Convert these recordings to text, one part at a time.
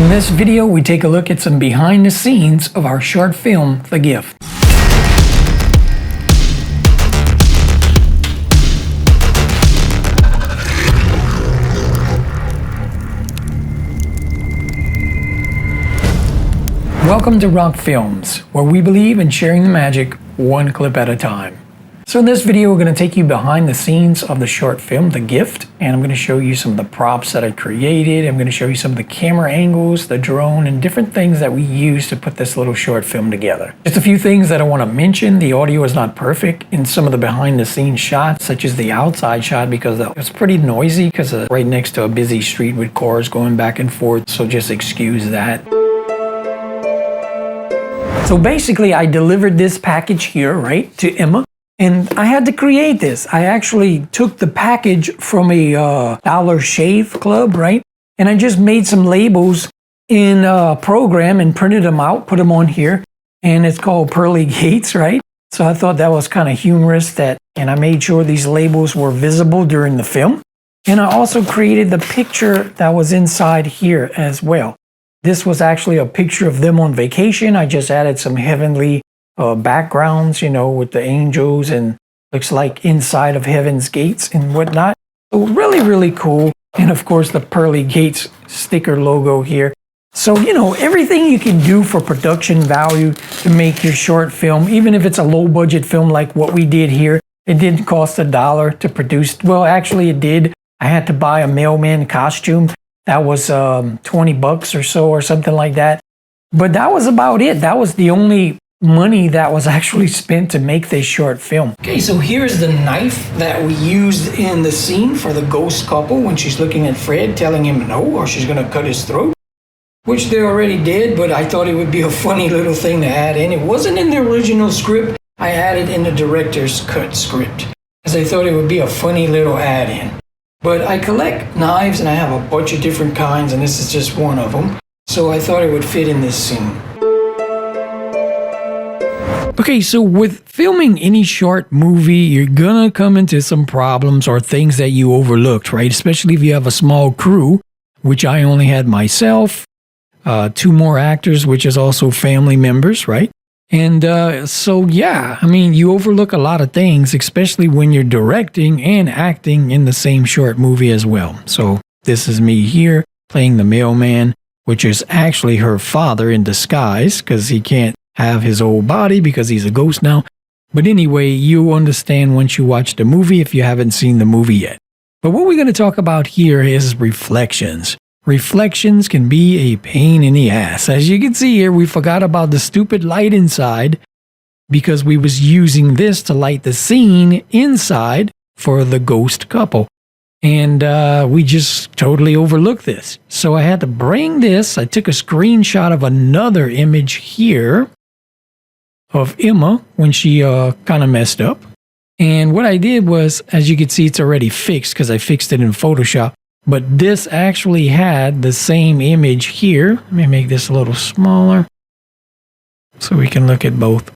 In this video, we take a look at some behind the scenes of our short film, The Gift. Welcome to Rokk Films, where we believe in sharing the magic one clip at a time. So in this video, we're going to take you behind the scenes of the short film, The Gift, and I'm going to show you some of the props that I created. I'm going to show you some of the camera angles, the drone, and different things that we used to put this little short film together. Just a few things that I want to mention. The audio is not perfect in some of the behind the scenes shots, such as the outside shot, because it was pretty noisy because right next to a busy street with cars going back and forth, so just excuse that. So basically, I delivered this package here, right, to Emma. And I had to create this. I actually took the package from a Dollar Shave Club, right? And I just made some labels in a program and printed them out, put them on here. And it's called Pearly Gates, right? So I thought that was kind of humorous and I made sure these labels were visible during the film. And I also created the picture that was inside here as well. This was actually a picture of them on vacation. I just added some heavenly backgrounds, you know, with the angels and looks like inside of heaven's gates and whatnot. So really cool. And of course the Pearly Gates sticker logo here. So, you know, everything you can do for production value to make your short film, even if it's a low budget film like what we did here. It didn't cost $1 to produce. Well, actually it did. I had to buy a mailman costume. That was 20 bucks or so or something like that. But that was about it. That was the only money that was actually spent to make this short film. Okay, so here's the knife that we used in the scene for the ghost couple when she's looking at Fred, telling him no, or she's gonna cut his throat, which they already did, but I thought it would be a funny little thing to add in. It wasn't in the original script. I added in the director's cut script, because I thought it would be a funny little add-in. But I collect knives, and I have a bunch of different kinds, and this is just one of them. So I thought it would fit in this scene. Okay, so with filming any short movie, you're gonna come into some problems or things that you overlooked, right? Especially if you have a small crew, which I only had myself, 2 more actors, which is also family members, right? And so, yeah, I mean, you overlook a lot of things, especially when you're directing and acting in the same short movie as well. So this is me here playing the mailman, which is actually her father in disguise because he can't have his old body because he's a ghost now. But anyway, you understand once you watch the movie if you haven't seen the movie yet. But what we're going to talk about here is reflections. Reflections can be a pain in the ass. As you can see here, we forgot about the stupid light inside because we was using this to light the scene inside for the ghost couple. And we just totally overlooked this. So I had to bring this. I took a screenshot of another image here of Emma when she kind of messed up. And what I did was, as you can see, it's already fixed because I fixed it in Photoshop. But this actually had the same image here. Let me make this a little smaller so we can look at both.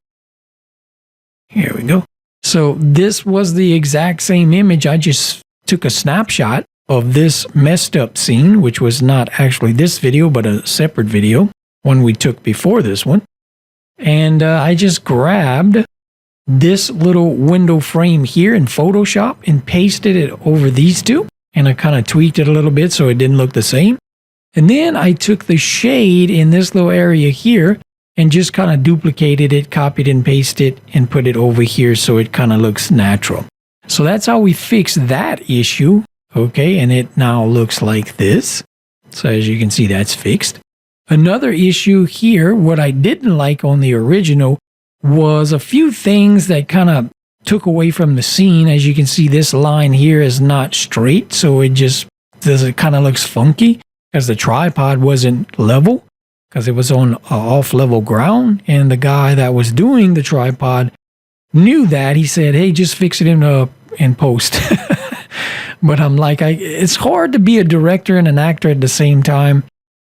Here we go. So this was the exact same image. I just took a snapshot of this messed up scene, which was not actually this video, but a separate video, one we took before this one. And I just grabbed this little window frame here in Photoshop and pasted it over these two. And I kind of tweaked it a little bit so it didn't look the same. And then I took the shade in this little area here and just kind of duplicated it, copied and pasted it, and put it over here so it kind of looks natural. So that's how we fixed that issue. Okay, and it now looks like this. So as you can see, that's fixed. Another issue here, what I didn't like on the original was a few things that kind of took away from the scene. As you can see, this line here is not straight, so it kind of looks funky because the tripod wasn't level because it was on off-level ground, and the guy that was doing the tripod knew that. He said, hey, just fix it in post. But I'm like, it's hard to be a director and an actor at the same time.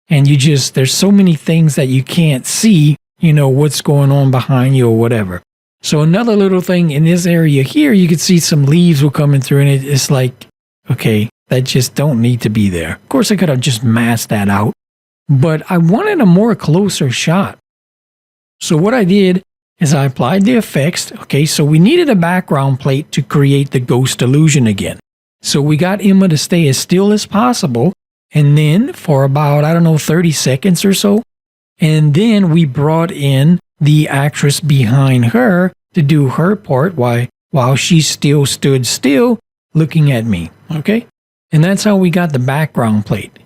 And there's so many things that you can't see, you know, what's going on behind you or whatever. So another little thing in this area here, you can see some leaves were coming through, and it's like, okay, that just don't need to be there. Of course, I could have just masked that out. but I wanted a more closer shot. So what I did is I applied the effects. Okay, so we needed a background plate to create the ghost illusion again. So we got Emma to stay as still as possible, and then for about, I don't know, 30 seconds or so, and then we brought in the actress behind her to do her part while she still stood still looking at me. Okay, and that's how we got the background plate.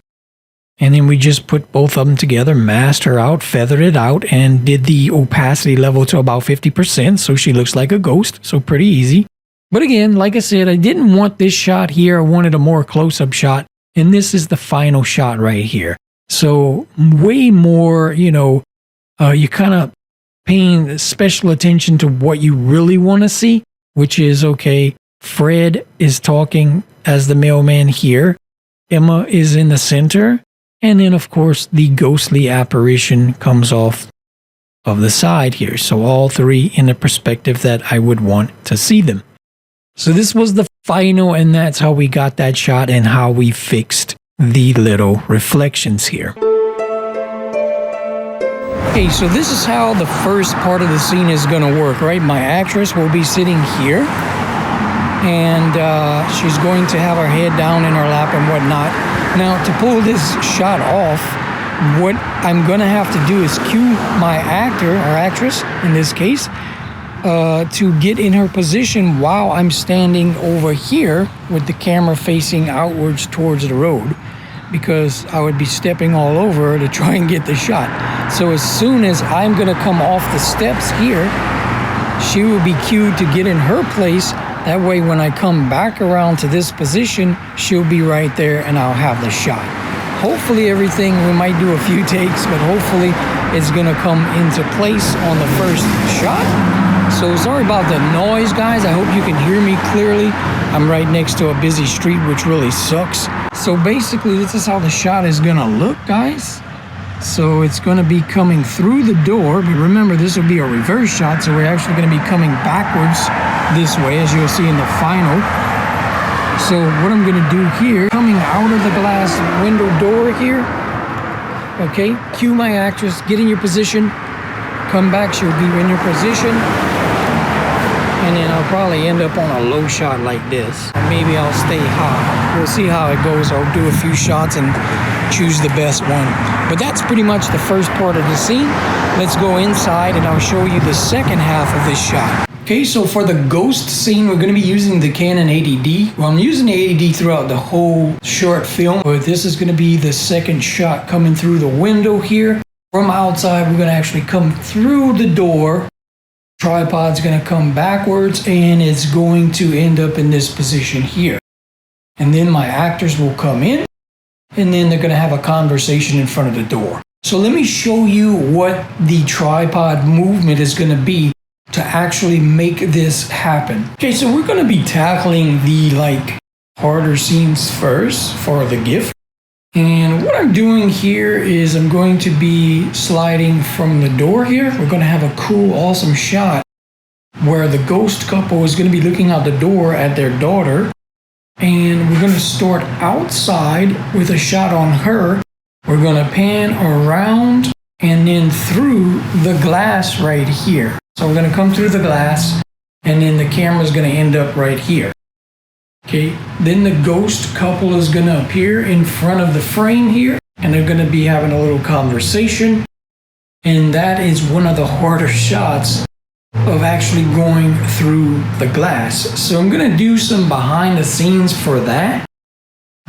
And then we just put both of them together, masked her out, feathered it out, and did the opacity level to about 50%, so she looks like a ghost, so pretty easy. But again, like I said, I didn't want this shot here, I wanted a more close-up shot, and this is the final shot right here. So way more, you kind of paying special attention to what you really want to see, which is, okay, Fred is talking as the mailman here, Emma is in the center, and then, of course, the ghostly apparition comes off of the side here. So all three in the perspective that I would want to see them. So this was the final, and that's how we got that shot and how we fixed the little reflections here. Okay, so this is how the first part of the scene is going to work, right? My actress will be sitting here, and she's going to have her head down in her lap and whatnot. Now, to pull this shot off, what I'm going to have to do is cue my actor, or actress in this case, to get in her position while I'm standing over here with the camera facing outwards towards the road, because I would be stepping all over her to try and get the shot. So as soon as I'm going to come off the steps here, she will be cued to get in her place. That way, when I come back around to this position, she'll be right there and I'll have the shot. Hopefully everything, we might do a few takes, but hopefully it's gonna come into place on the first shot. So sorry about the noise, guys. I hope you can hear me clearly. I'm right next to a busy street, which really sucks. So basically, this is how the shot is gonna look, guys. So it's going to be coming through the door, but remember, this will be a reverse shot, so we're actually going to be coming backwards this way, as you'll see in the final. So what I'm going to do here, coming out of the glass window door here, okay, cue my actress, get in your position, come back, she'll be in her position, and then I'll probably end up on a low shot like this. Maybe I'll stay high. We'll see how it goes. I'll do a few shots and choose the best one. But that's pretty much the first part of the scene. Let's go inside and I'll show you the second half of this shot. Okay, so for the ghost scene, we're going to be using the Canon 80D. Well, I'm using the 80D throughout the whole short film, but this is going to be the second shot coming through the window here. From outside, we're going to actually come through the door. Tripod's going to come backwards and it's going to end up in this position here. And then my actors will come in and then they're going to have a conversation in front of the door. So let me show you what the tripod movement is going to be to actually make this happen. Okay, so we're going to be tackling the harder scenes first for the GiFT. And what I'm doing here is I'm going to be sliding from the door here. We're going to have a cool, awesome shot where the ghost couple is going to be looking out the door at their daughter. And we're going to start outside with a shot on her. We're going to pan around and then through the glass right here. So we're going to come through the glass and then the camera is going to end up right here. Okay, then the ghost couple is going to appear in front of the frame here and they're going to be having a little conversation. And that is one of the harder shots of actually going through the glass. So I'm going to do some behind the scenes for that.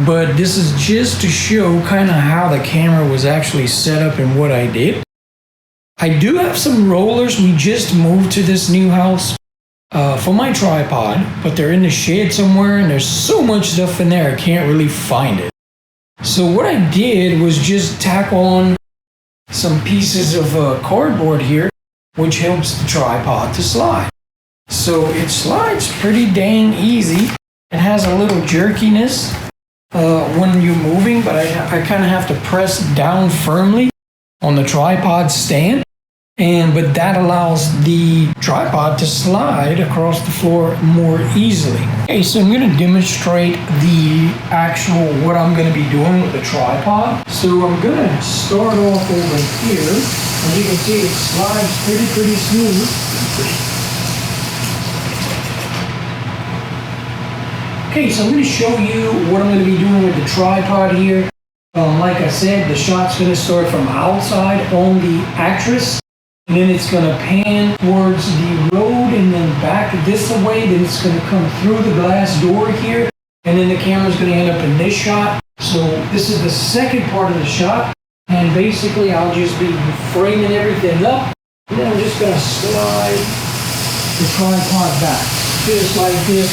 But this is just to show kind of how the camera was actually set up and what I did. I do have some rollers. We just moved to this new house for my tripod, but they're in the shed somewhere and there's so much stuff in there I can't really find it. So what I did was just tack on some pieces of cardboard here, which helps the tripod to slide. So it slides pretty dang easy. It has a little jerkiness when you're moving, but I kind of have to press down firmly on the tripod stand But that allows the tripod to slide across the floor more easily. Okay, so I'm going to demonstrate the actual what I'm going to be doing with the tripod. So I'm going to start off over here. As you can see, it slides pretty smooth. Okay, so I'm going to show you what I'm going to be doing with the tripod here. Like I said, the shot's going to start from outside on the actress. And then it's going to pan towards the road and then back this way. Then it's going to come through the glass door here. And then the camera's going to end up in this shot. So this is the second part of the shot. And basically I'll just be framing everything up. And then I'm just going to slide the tripod back. Just like this.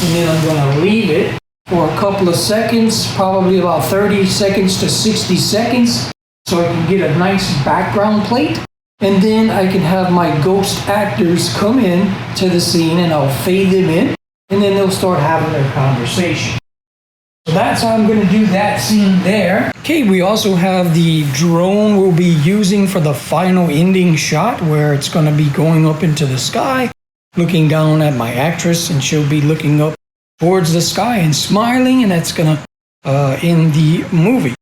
And then I'm going to leave it for a couple of seconds. Probably about 30 seconds to 60 seconds. So I can get a nice background plate. And then I can have my ghost actors come in to the scene and I'll fade them in and then they'll start having their conversation. So that's how I'm going to do that scene there. Okay, we also have the drone we'll be using for the final ending shot where it's going to be going up into the sky, looking down at my actress, and she'll be looking up towards the sky and smiling, and that's going to end the movie.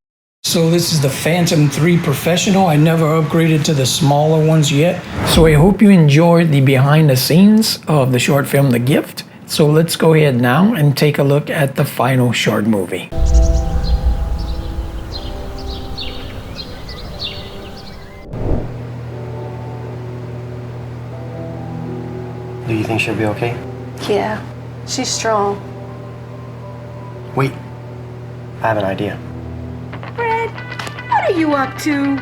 So this is the Phantom 3 Professional. I never upgraded to the smaller ones yet. So I hope you enjoyed the behind the scenes of the short film, The Gift. So let's go ahead now and take a look at the final short movie. Do you think she'll be okay? Yeah, she's strong. Wait, I have an idea. Fred, what are you up to?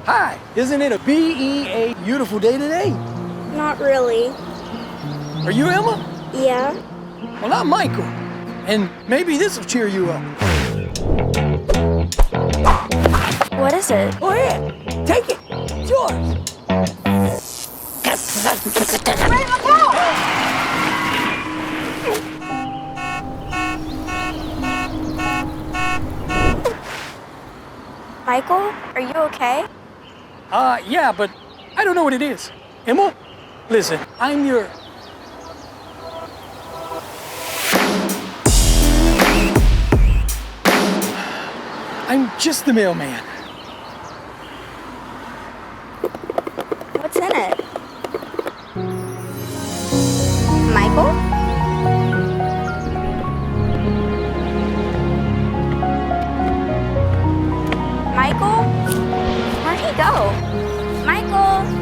Hi, isn't it a B-E-A beautiful day today? Not really. Are you Emma? Yeah. Well, I'm Michael, and maybe this will cheer you up. What is it? Go ahead, take it, it's yours. Michael, are you okay? Yeah, but I don't know what it is. Emma, listen, I'm your... I'm just the mailman. What's in it? Michael? Michael? Where'd he go? Michael?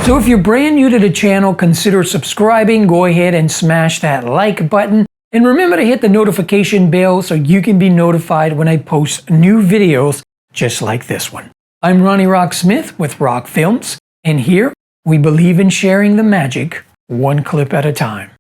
So if you're brand new to the channel, consider subscribing. Go ahead and smash that like button. And remember to hit the notification bell so you can be notified when I post new videos just like this one. I'm Rokk Smith with Rokk Films, and here we believe in sharing the magic one clip at a time.